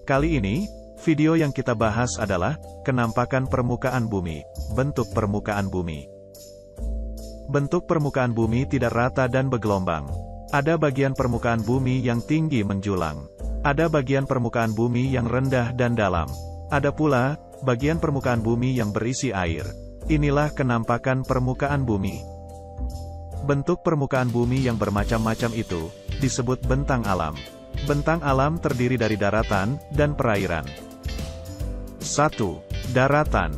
Kali ini, video yang kita bahas adalah kenampakan permukaan bumi, bentuk permukaan bumi. Bentuk permukaan bumi tidak rata dan bergelombang. Ada bagian permukaan bumi yang tinggi menjulang. Ada bagian permukaan bumi yang rendah dan dalam. Ada pula bagian permukaan bumi yang berisi air. Inilah kenampakan permukaan bumi. Bentuk permukaan bumi yang bermacam-macam itu disebut bentang alam. Bentang alam terdiri dari daratan dan perairan. 1. Daratan.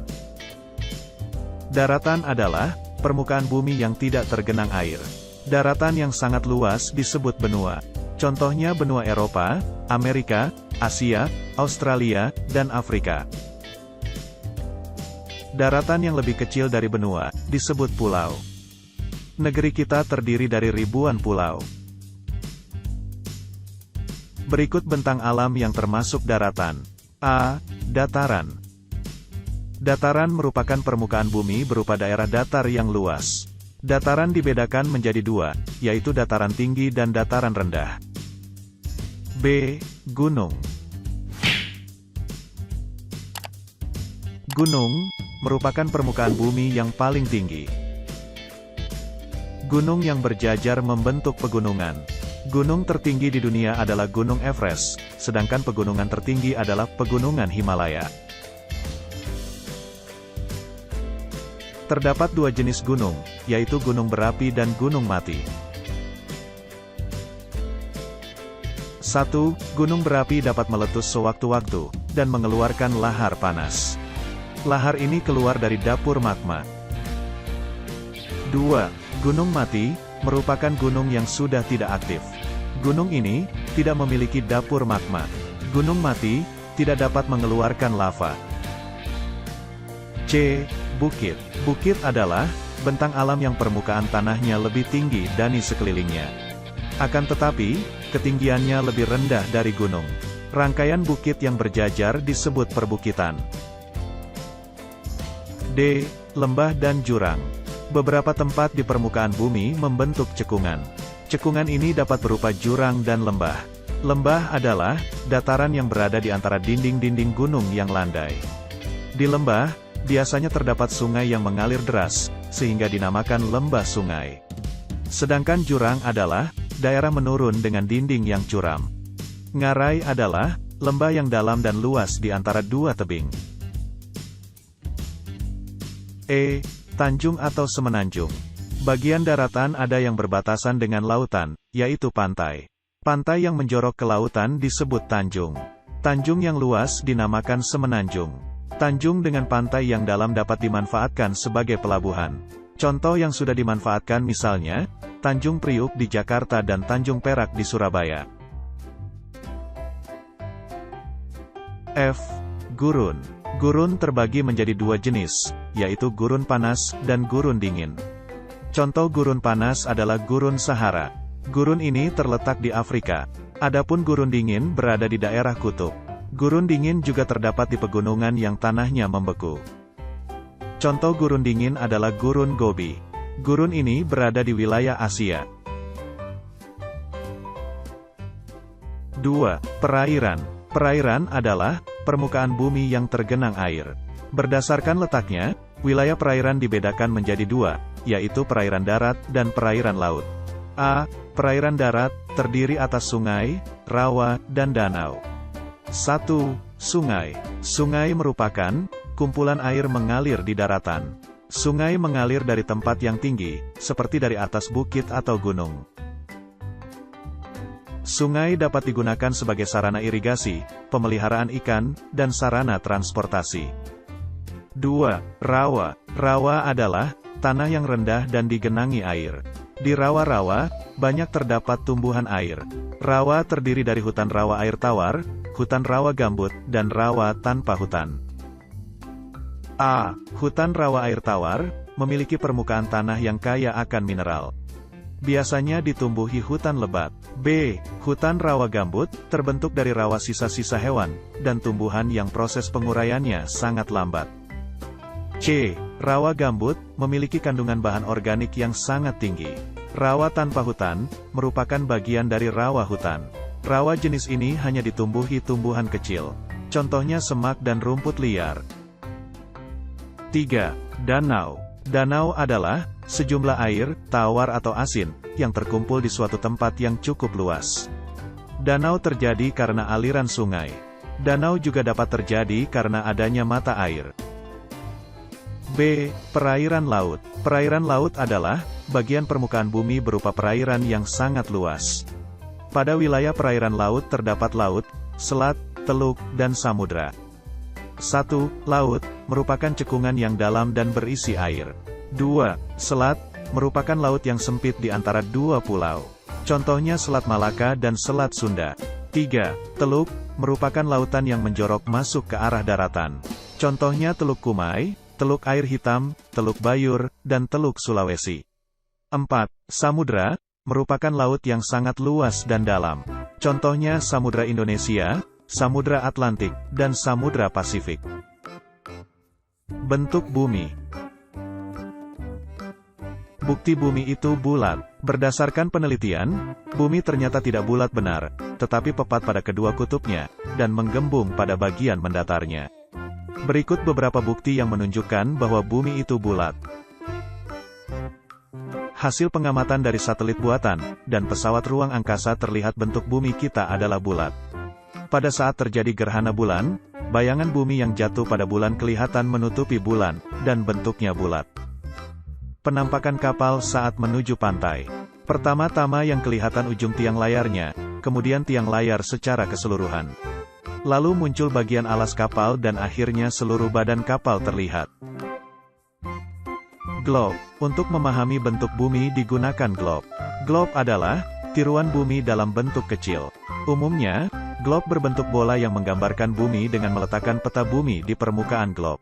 Daratan adalah permukaan bumi yang tidak tergenang air. Daratan yang sangat luas disebut benua. Contohnya benua Eropa, Amerika, Asia, Australia, dan Afrika. Daratan yang lebih kecil dari benua disebut pulau. Negeri kita terdiri dari ribuan pulau. Berikut bentang alam yang termasuk daratan. A. Dataran. Dataran merupakan permukaan bumi berupa daerah datar yang luas. Dataran dibedakan menjadi dua, yaitu dataran tinggi dan dataran rendah. B. Gunung. Gunung merupakan permukaan bumi yang paling tinggi. Gunung yang berjajar membentuk pegunungan. Gunung tertinggi di dunia adalah Gunung Everest, sedangkan pegunungan tertinggi adalah Pegunungan Himalaya. Terdapat dua jenis gunung, yaitu gunung berapi dan gunung mati. 1. Gunung berapi dapat meletus sewaktu-waktu, dan mengeluarkan lahar panas. Lahar ini keluar dari dapur magma. 2. Gunung mati, merupakan gunung yang sudah tidak aktif. Gunung ini tidak memiliki dapur magma. Gunung mati tidak dapat mengeluarkan lava. C. Bukit. Bukit adalah bentang alam yang permukaan tanahnya lebih tinggi dari sekelilingnya. Akan tetapi, ketinggiannya lebih rendah dari gunung. Rangkaian bukit yang berjajar disebut perbukitan. D. Lembah dan jurang. Beberapa tempat di permukaan bumi membentuk cekungan. Cekungan ini dapat berupa jurang dan lembah. Lembah adalah dataran yang berada di antara dinding-dinding gunung yang landai. Di lembah, biasanya terdapat sungai yang mengalir deras, sehingga dinamakan lembah sungai. Sedangkan jurang adalah daerah menurun dengan dinding yang curam. Ngarai adalah lembah yang dalam dan luas di antara dua tebing. E. Tanjung atau semenanjung. Bagian daratan ada yang berbatasan dengan lautan, yaitu pantai. Pantai yang menjorok ke lautan disebut tanjung. Tanjung yang luas dinamakan semenanjung. Tanjung dengan pantai yang dalam dapat dimanfaatkan sebagai pelabuhan. Contoh yang sudah dimanfaatkan misalnya, Tanjung Priuk di Jakarta dan Tanjung Perak di Surabaya. F. Gurun. Gurun terbagi menjadi dua jenis, yaitu gurun panas dan gurun dingin. Contoh gurun panas adalah gurun Sahara. Gurun ini terletak di Afrika. Adapun gurun dingin berada di daerah kutub. Gurun dingin juga terdapat di pegunungan yang tanahnya membeku. Contoh gurun dingin adalah gurun Gobi. Gurun ini berada di wilayah Asia. 2. Perairan. Perairan adalah permukaan bumi yang tergenang air. Berdasarkan letaknya, wilayah perairan dibedakan menjadi dua, yaitu perairan darat dan perairan laut. A. Perairan darat, terdiri atas sungai, rawa, dan danau. 1. Sungai. Sungai merupakan kumpulan air mengalir di daratan. Sungai mengalir dari tempat yang tinggi, seperti dari atas bukit atau gunung. Sungai dapat digunakan sebagai sarana irigasi, pemeliharaan ikan, dan sarana transportasi. 2. Rawa. Rawa adalah tanah yang rendah dan digenangi air. Di rawa-rawa, banyak terdapat tumbuhan air. Rawa terdiri dari hutan rawa air tawar, hutan rawa gambut, dan rawa tanpa hutan. A. Hutan rawa air tawar, memiliki permukaan tanah yang kaya akan mineral. Biasanya ditumbuhi hutan lebat. B. Hutan rawa gambut, terbentuk dari rawa sisa-sisa hewan, dan tumbuhan yang proses penguraiannya sangat lambat. C. Rawa gambut, memiliki kandungan bahan organik yang sangat tinggi. Rawa tanpa hutan, merupakan bagian dari rawa hutan. Rawa jenis ini hanya ditumbuhi tumbuhan kecil. Contohnya semak dan rumput liar. 3. Danau. Danau adalah sejumlah air, tawar atau asin, yang terkumpul di suatu tempat yang cukup luas. Danau terjadi karena aliran sungai. Danau juga dapat terjadi karena adanya mata air. B. Perairan laut. Perairan laut adalah bagian permukaan bumi berupa perairan yang sangat luas. Pada wilayah perairan laut terdapat laut, selat, teluk, dan samudra. 1. Laut, merupakan cekungan yang dalam dan berisi air. 2. Selat, merupakan laut yang sempit di antara dua pulau. Contohnya Selat Malaka dan Selat Sunda. 3. Teluk, merupakan lautan yang menjorok masuk ke arah daratan. Contohnya Teluk Kumai, Teluk Air Hitam, Teluk Bayur, dan Teluk Sulawesi. 4. Samudra, merupakan laut yang sangat luas dan dalam. Contohnya Samudra Indonesia, Samudra Atlantik, dan Samudra Pasifik. Bentuk bumi. Bukti bumi itu bulat. Berdasarkan penelitian, bumi ternyata tidak bulat benar, tetapi tepat pada kedua kutubnya, dan menggembung pada bagian mendatarnya. Berikut beberapa bukti yang menunjukkan bahwa bumi itu bulat. Hasil pengamatan dari satelit buatan, dan pesawat ruang angkasa terlihat bentuk bumi kita adalah bulat. Pada saat terjadi gerhana bulan, bayangan bumi yang jatuh pada bulan kelihatan menutupi bulan, dan bentuknya bulat. Penampakan kapal saat menuju pantai. Pertama-tama yang kelihatan ujung tiang layarnya, kemudian tiang layar secara keseluruhan. Lalu muncul bagian alas kapal dan akhirnya seluruh badan kapal terlihat. Globe. Untuk memahami bentuk bumi digunakan globe. Globe adalah tiruan bumi dalam bentuk kecil. Umumnya, globe berbentuk bola yang menggambarkan bumi dengan meletakkan peta bumi di permukaan globe.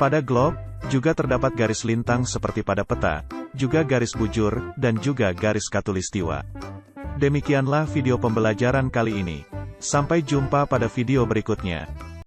Pada globe, juga terdapat garis lintang seperti pada peta, juga garis bujur, dan juga garis khatulistiwa. Demikianlah video pembelajaran kali ini. Sampai jumpa pada video berikutnya.